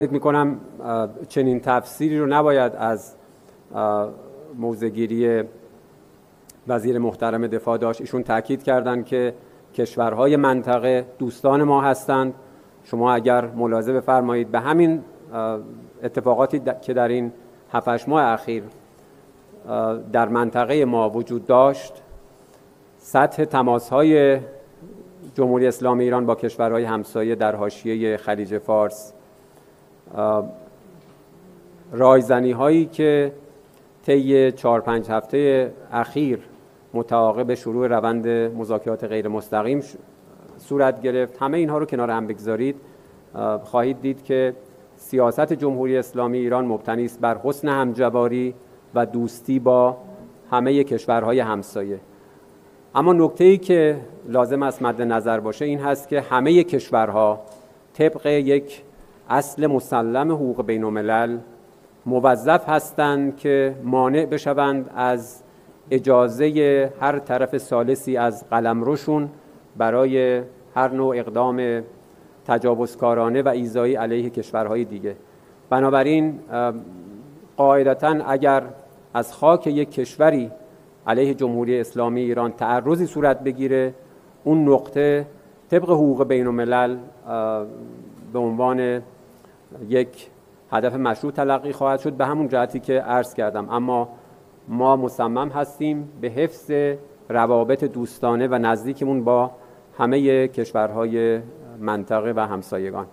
فکر می‌کنم چنین تفسیری رو نباید از موضع‌گیری وزیر محترم دفاع داشت. ایشون تاکید کردند که کشورهای منطقه دوستان ما هستند. شما اگر ملاحظه بفرمایید به همین اتفاقاتی که در این 7-8 ماه اخیر در منطقه ما وجود داشت، سطح تماس‌های جمهوری اسلامی ایران با کشورهای همسایه در حاشیه خلیج فارس، رایزنی‌هایی که طی 4-5 هفته اخیر متعاقب شروع روند مذاکرات غیر مستقیم صورت گرفت، همه اینها رو کنار هم بگذارید، خواهید دید که سیاست جمهوری اسلامی ایران مبتنی است بر حسن همجواری و دوستی با همه کشورهای همسایه. اما نکته‌ای که لازم است مد نظر باشه این هست که همه کشورها طبق یک اصل مسلم حقوق بین الملل موظف هستند که مانع بشوند از اجازه هر طرف ثالثی از قلمروشون برای هر نوع اقدام تجاوزکارانه و ایذایی علیه کشورهای دیگه. بنابراین قاعدتاً اگر از خاک یک کشوری علیه جمهوری اسلامی ایران تعرضی صورت بگیره، اون نقطه طبق حقوق بین الملل به عنوان یک هدف مشروع تلقی خواهد شد، به همون جهتی که عرض کردم. اما ما مصمم هستیم به حفظ روابط دوستانه و نزدیکمون با همه کشورهای منطقه و همسایگان.